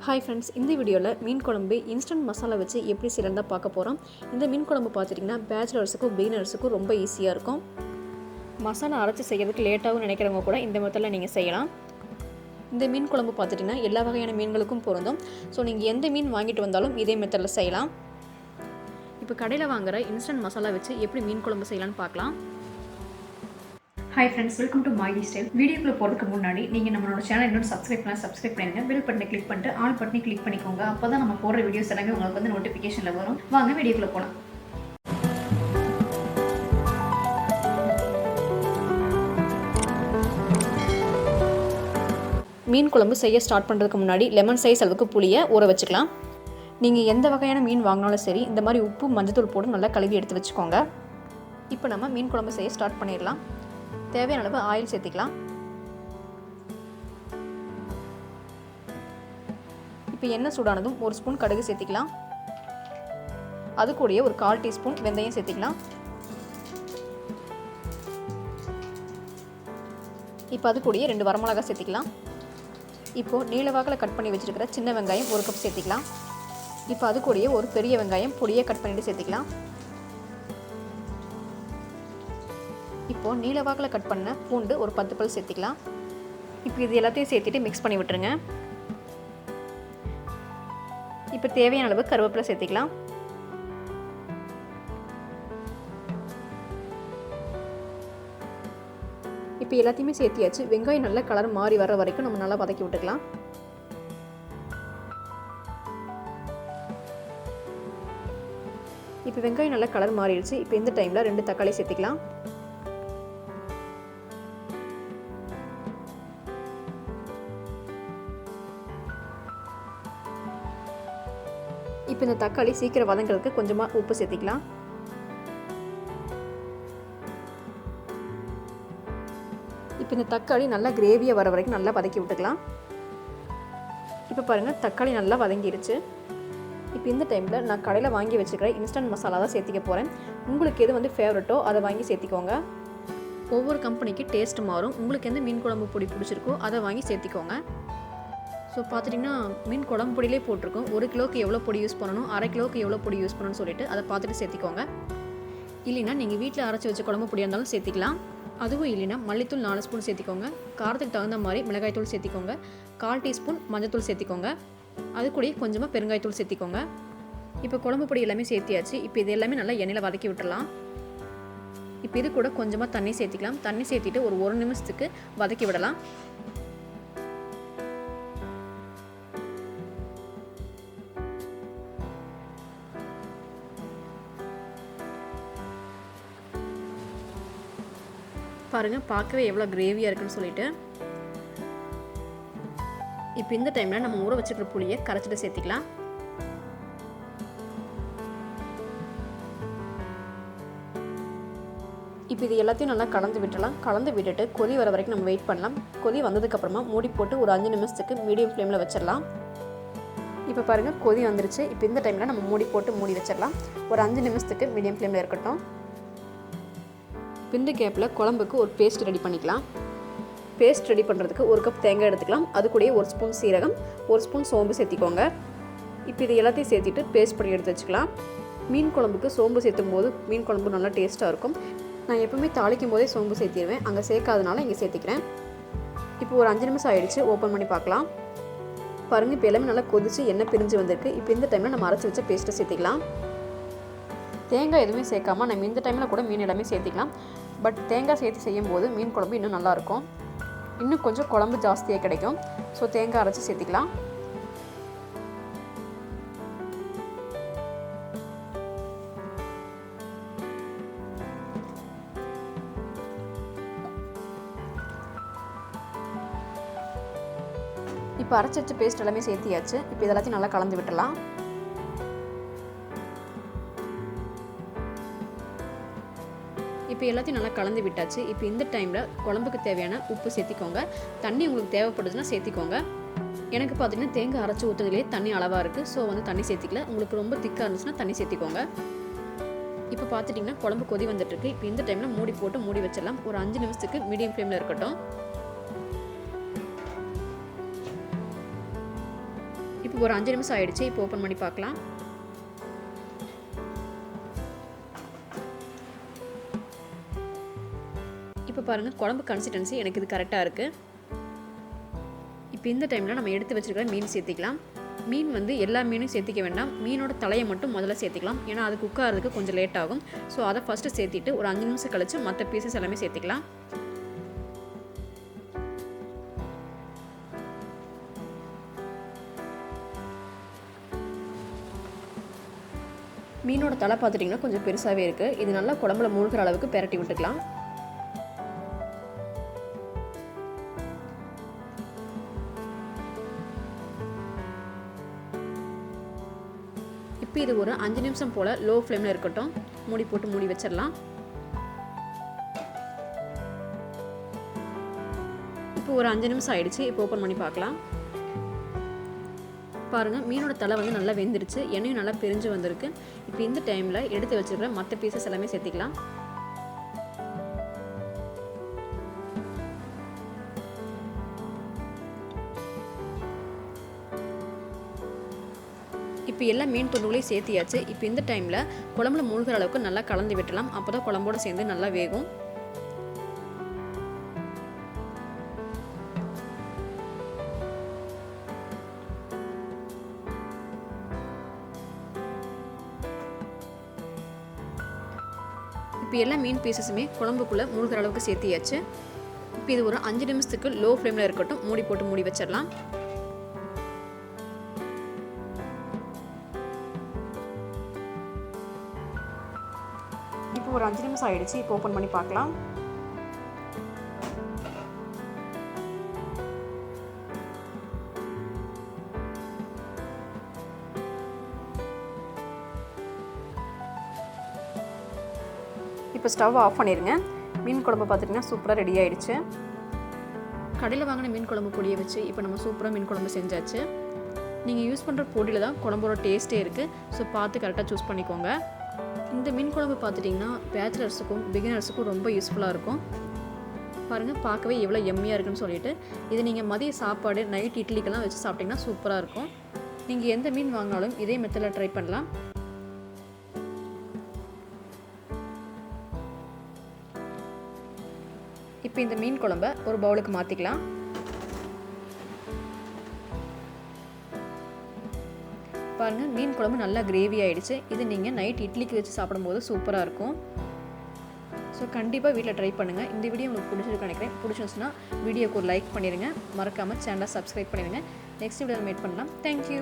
Hi friends, இந்த வீடியோவில் மீன் குழம்பு இன்ஸ்டன்ட் மசாலா வச்சு எப்படி செய்யறதா பார்க்க போகிறோம். இந்த மீன் குழம்பு பார்த்துட்டிங்கன்னா பேச்சுலர்ஸுக்கும் பிகினர்ஸுக்கும் ரொம்ப ஈஸியாக இருக்கும். மசாலா அரைச்சி செய்கிறதுக்கு லேட்டாகவும் நினைக்கிறவங்க கூட இந்த மெத்தடில் நீங்கள் செய்யலாம். இந்த மீன் குழம்பு பார்த்துட்டிங்கன்னா எல்லா வகையான மீன்களுக்கும் பொருந்தும். ஸோ நீங்கள் எந்த மீன் வாங்கிட்டு வந்தாலும் இதே மெத்தடில் செய்யலாம். இப்போ கடையில் வாங்குகிற இன்ஸ்டன்ட் மசாலா வச்சு எப்படி மீன் குழம்பு செய்யலான்னு பார்க்கலாம். Hi friends, welcome to my style. வீடியோக்குள்ளே போகிறதுக்கு முன்னாடி நீங்கள் நம்மளோட சேனல் இன்னும் சப்ஸ்கிரைப் பண்ணிடுங்க. பெல் பட்டனை கிளிக் பண்ணிட்டு ஆல் பட்டனை கிளிக் பண்ணிக்கோங்க. அப்போ தான் நம்ம போடுற வீடியோஸ் எல்லாமே உங்களுக்கு வந்து நோட்டிஃபிகேஷனில் வரும். வாங்க வீடியோக்குள்ளே போகலாம். மீன் குழம்பு செய்ய ஸ்டார்ட் பண்ணுறதுக்கு முன்னாடி லெமன் சைஸ் அளவுக்கு புளியை ஊற வச்சுக்கலாம். நீங்கள் எந்த வகையான மீன் வாங்கினாலும் சரி, இந்த மாதிரி உப்பு மஞ்சத்தூள் போட்டு நல்லா கழுவி எடுத்து வச்சுக்கோங்க. இப்போ நம்ம மீன் குழம்பு செய்ய ஸ்டார்ட் பண்ணிடலாம். தேவையான அளவு ஆயில் சேர்த்திக்கலாம். இப்போ எண்ணெய் சூடானதும் ஒரு ஸ்பூன் கடுகு சேர்த்திக்கலாம். அது கூடயே ஒரு 1/4 டீஸ்பூன் வெந்தயம் சேர்த்திக்கலாம். இப்போ அது கூடயே 2 வரமிளகாய் சேர்த்திக்கலாம். இப்போது நீளவாக்கில் கட் பண்ணி வச்சுருக்கிற சின்ன வெங்காயம் 1 கப் சேர்த்திக்கலாம். இப்போ அது கூடயே ஒரு பெரிய வெங்காயம் பொடியை கட் பண்ணிட்டு சேர்த்திக்கலாம். இப்போது நீளவாக்கில் கட் பண்ண பூண்டு ஒரு 10 பல் சேர்த்திக்கலாம். இப்போ இது எல்லாத்தையும் சேர்த்துட்டு மிக்ஸ் பண்ணி விட்டுருங்க. இப்போ தேவையான அளவு கருவேப்பிலை சேர்த்திக்கலாம். இப்போ எல்லாத்தையுமே சேர்த்தியாச்சு. வெங்காயம் நல்லா கலர் மாறி வர வரைக்கும் நம்ம நல்லா வதக்கி விட்டுக்கலாம். இப்போ வெங்காயம் நல்லா கலர் மாறிடுச்சு. இப்போ இந்த டைமில் 2 தக்காளி சேர்த்திக்கலாம். இப்போ இந்த தக்காளி சீக்கிரம் வதங்கிறதுக்கு கொஞ்சமாக உப்பு சேர்த்திக்கலாம். இப்போ இந்த தக்காளி நல்லா கிரேவியாக வர வரைக்கும் நல்லா வதக்கி விட்டுக்கலாம். இப்போ பாருங்கள், தக்காளி நல்லா வதங்கிருச்சு. இப்போ இந்த டைமில் நான் கடையில் வாங்கி வச்சுக்கிற இன்ஸ்டன்ட் மசாலா தான் சேர்த்திக்க போகிறேன். உங்களுக்கு எது வந்து ஃபேவரட்டோ அதை வாங்கி சேர்த்திக்கோங்க. ஒவ்வொரு கம்பெனிக்கு டேஸ்ட் மாறும். உங்களுக்கு எந்த மீன் குழம்பு பொடி பிடிச்சிருக்கோ அதை வாங்கி சேர்த்திக்கோங்க. ஸோ பார்த்துட்டிங்கன்னா மீன் குழம்பு பொடியிலே போட்டிருக்கோம். 1 கிலோவுக்கு எவ்வளோ பொடி யூஸ் பண்ணணும், அரை கிலோவுக்கு எவ்வளோ பொடி யூஸ் பண்ணணும்னு சொல்லிட்டு அதை பார்த்துட்டு சேர்த்திக்கோங்க. இல்லைன்னா நீங்கள் வீட்டில் அரைச்சி வச்ச குழம்பு பொடியாக இருந்தாலும் சேர்த்திக்கலாம். அதுவும் இல்லைன்னா மல்லித்தூள் 4 ஸ்பூன் சேர்த்திக்கோங்க. காரத்துக்கு தகுந்த மாதிரி மிளகாய்த்தூள் சேர்த்திக்கோங்க. 1/4 டீஸ்பூன் மஞ்சத்தூள் சேர்த்திக்கோங்க. அது கூட கொஞ்சமாக பெருங்காயத்தூள் சேர்த்திக்கோங்க. இப்போ குழம்பு பொடி எல்லாமே சேர்த்தியாச்சு. இப்போ இது எல்லாமே நல்லா எண்ணெயில் வதக்கி விட்டுடலாம். இப்போ இது கூட கொஞ்சமாக தண்ணி சேர்த்திக்கலாம். தண்ணி சேர்த்திட்டு ஒரு 1 நிமிஷத்துக்கு வதக்கி விடலாம். பாருங்கள், பார்க்கவே எவ்வளோ கிரேவியாக இருக்குன்னு சொல்லிட்டு. இப்போ இந்த டைமில் நம்ம ஊற வச்சுக்கிற புளியை கரைச்சிட்டு சேர்த்திக்கலாம். இப்போ இது எல்லாத்தையும் நல்லா கலந்து விட்டுலாம். கலந்து விட்டுட்டு கொதி வர வரைக்கும் நம்ம வெயிட் பண்ணலாம். கொதி வந்ததுக்கப்புறமா மூடி போட்டு ஒரு 5 நிமிஷத்துக்கு மீடியம் ஃப்ளேமில் வச்சிடலாம். இப்போ பாருங்கள், கொதி வந்துருச்சு. இப்போ இந்த டைமில் நம்ம மூடி போட்டு மூடி வச்சிடலாம். ஒரு 5 நிமிஷத்துக்கு மீடியம் ஃப்ளேமில் இருக்கட்டும். இந்த கேப்பில் குழம்புக்கு ஒரு பேஸ்ட் ரெடி பண்ணிக்கலாம். பேஸ்ட் ரெடி பண்ணுறதுக்கு 1 கப் தேங்காய் எடுத்துக்கலாம். அது கூடயே 1 ஸ்பூன் சீரகம், 1 ஸ்பூன் சோம்பு சேர்த்திக்கோங்க. இப்போ இது எல்லாத்தையும் சேர்த்திட்டு பேஸ்ட் பண்ணி எடுத்து வச்சுக்கலாம். மீன் குழம்புக்கு சோம்பு சேர்த்தும் போது மீன் குழம்பு நல்லா டேஸ்ட்டாக இருக்கும். நான் எப்பவுமே தாளிக்கும் போதே சோம்பு சேர்த்திடுவேன். அங்கே சேர்க்காதனால இங்கே சேர்த்திக்கிறேன். இப்போ ஒரு 5 நிமிஷம் ஆகிடுச்சு. ஓப்பன் பண்ணி பார்க்கலாம். பாருங்கள், இப்போ எல்லாமே நல்லா கொதிச்சு எண்ணெய் பிரிஞ்சு வந்திருக்கு. இப்போ இந்த டைமில் நம்ம அரைச்சி வச்ச பேஸ்ட்டை சேர்த்திக்கலாம். தேங்காய் எதுவுமே சேர்க்காமல் நம்ம இந்த டைமில் கூட மீன் எல்லாமே சேர்த்திக்கலாம். பட் தேங்காய் சேர்த்து செய்யும் போது மீன் குழம்பு இன்னும் நல்லாயிருக்கும். இன்னும் கொஞ்சம் குழம்பு ஜாஸ்தியாக கிடைக்கும். ஸோ தேங்காய் அரைச்சி சேர்த்திக்கலாம். இப்போ அரைச்சி வச்ச பேஸ்ட் எல்லாமே சேர்த்தியாச்சு. இப்போ இதெல்லாத்தையும் நல்லா கலந்து விட்டுடலாம். இப்போ எல்லாத்தையும் நல்லா கலந்து விட்டாச்சு. இப்போ இந்த டைமில் குழம்புக்கு தேவையான உப்பு சேர்த்திக்கோங்க. தண்ணி உங்களுக்கு தேவைப்படுதுன்னா சேர்த்திக்கோங்க. எனக்கு பார்த்தீங்கன்னா தேங்காய் அரைச்சி ஊற்றுறதுலேயே தண்ணி அளவாக இருக்குது. ஸோ வந்து தண்ணி சேர்த்திக்கல. உங்களுக்கு ரொம்ப திக்காக இருந்துச்சுன்னா தண்ணி சேர்த்திக்கோங்க. இப்போ பார்த்துட்டிங்கன்னா குழம்பு கொதி வந்துட்டுருக்கு. இப்போ இந்த டைமில் மூடி போட்டு மூடி வச்சிடலாம். ஒரு 5 நிமிஷத்துக்கு மீடியம் ஃப்ளேமில் இருக்கட்டும். இப்போ ஒரு 5 நிமிஷம் ஆயிடுச்சு. இப்போ ஓப்பன் பண்ணி பார்க்கலாம். இப்போ பாருங்கள், குழம்பு கன்சிஸ்டன்சி எனக்கு இது கரெக்டாக இருக்குது. இப்போ இந்த டைமில் நம்ம எடுத்து வச்சுருக்கிற மீன் சேர்த்திக்கலாம். மீன் வந்து எல்லா மீனும் சேர்த்திக்க வேண்டாம். மீனோட தலையை மட்டும் முதல்ல சேர்த்திக்கலாம். ஏன்னா அது குக் ஆகிறதுக்கு கொஞ்சம் லேட் ஆகும். ஸோ அதை ஃபஸ்ட்டு சேர்த்திட்டு ஒரு 5 நிமிஷம் கழித்து மற்ற பீசஸ் எல்லாமே சேர்த்திக்கலாம். மீனோட தலை பார்த்துட்டிங்கன்னா கொஞ்சம் பெருசாகவே இருக்குது. இது நல்லா குழம்புல மூழ்கிற அளவுக்கு பெரட்டி விட்டுக்கலாம். இப்போ இது ஒரு 5 நிமிஷம் போல் லோ ஃப்ளேமில் இருக்கட்டும். மூடி போட்டு மூடி வச்சிடலாம். இப்போ ஒரு 5 நிமிஷம் ஆயிடுச்சு. இப்போ ஓப்பன் பண்ணி பார்க்கலாம். பாருங்கள், மீனோட தலை வந்து நல்லா வெந்துருச்சு. எண்ணெயும் நல்லா பிரிஞ்சு வந்திருக்கு. இப்போ இந்த டைமில் எடுத்து வச்சுருக்கிற மற்ற பீசஸ் எல்லாமே சேர்த்திக்கலாம். இப்போ எல்லா மீன் துண்டுகளையும் சேர்த்தியாச்சு. இப்போ இந்த டைமில் குழம்புல மூழ்கிற அளவுக்கு நல்லா கலந்து விட்டுலாம். அப்போ தான் குழம்போடு சேர்ந்து நல்லா வேகும். இப்போ எல்லா மீன் பீசஸுமே குழம்புக்குள்ளே மூழ்கிற அளவுக்கு சேர்த்தியாச்சு. இப்போ இது ஒரு 5 நிமிஷத்துக்கு லோ ஃப்ளேமில் இருக்கட்டும். மூடி போட்டு மூடி வச்சிடலாம். இப்போ ஒரு 5 நிமிஷம் ஆயிடுச்சு. இப்போ ஓப்பன் பண்ணி பார்க்கலாம். இப்போ ஸ்டவ் ஆஃப் பண்ணிடுங்க. மீன் குழம்பு பார்த்துட்டிங்கன்னா சூப்பராக ரெடி ஆகிடுச்சு. கடையில் வாங்கின மீன் குழம்பு பொடியை வச்சு இப்போ நம்ம சூப்பராக மீன் குழம்பு செஞ்சாச்சு. நீங்கள் யூஸ் பண்ணுற பொடியில் தான் குழம்போட டேஸ்ட்டே இருக்குது. ஸோ பார்த்து கரெக்டாக சூஸ் பண்ணிக்கோங்க. இந்த மீன் குழம்பு பார்த்துட்டிங்கன்னா பேச்சுலர்ஸுக்கும் பிகினர்ஸுக்கும் ரொம்ப யூஸ்ஃபுல்லாக இருக்கும். பாருங்கள், பார்க்கவே எவ்வளோ எம்மியாக இருக்குன்னு சொல்லிட்டு. இது நீங்கள் மதிய சாப்பாடு, நைட் இட்லிக்கெல்லாம் வச்சு சாப்பிட்டிங்கன்னா சூப்பராக இருக்கும். நீங்கள் எந்த மீன் வாங்கினாலும் இதே மெத்தடில் ட்ரை பண்ணலாம். இப்போ இந்த மீன் குழம்பை ஒரு பவுலுக்கு மாற்றிக்கலாம். பாருங்கள், மீன் குழம்பு நல்லா கிரேவி ஆகிடுச்சு. இது நீங்கள் நைட் இட்லிக்கு வச்சு சாப்பிடும்போது சூப்பராக இருக்கும். ஸோ கண்டிப்பாக வீட்டில் ட்ரை பண்ணுங்கள். இந்த வீடியோ உங்களுக்கு பிடிச்சிருக்கு நினைக்கிறேன். பிடிச்சிருந்துச்சுன்னா வீடியோக்கு ஒரு லைக் பண்ணிடுங்க. மறக்காமல் சேனலை சப்ஸ்கிரைப் பண்ணிடுங்க. நெக்ஸ்ட் வீடியோவில் மீட் பண்ணலாம். தேங்க்யூ.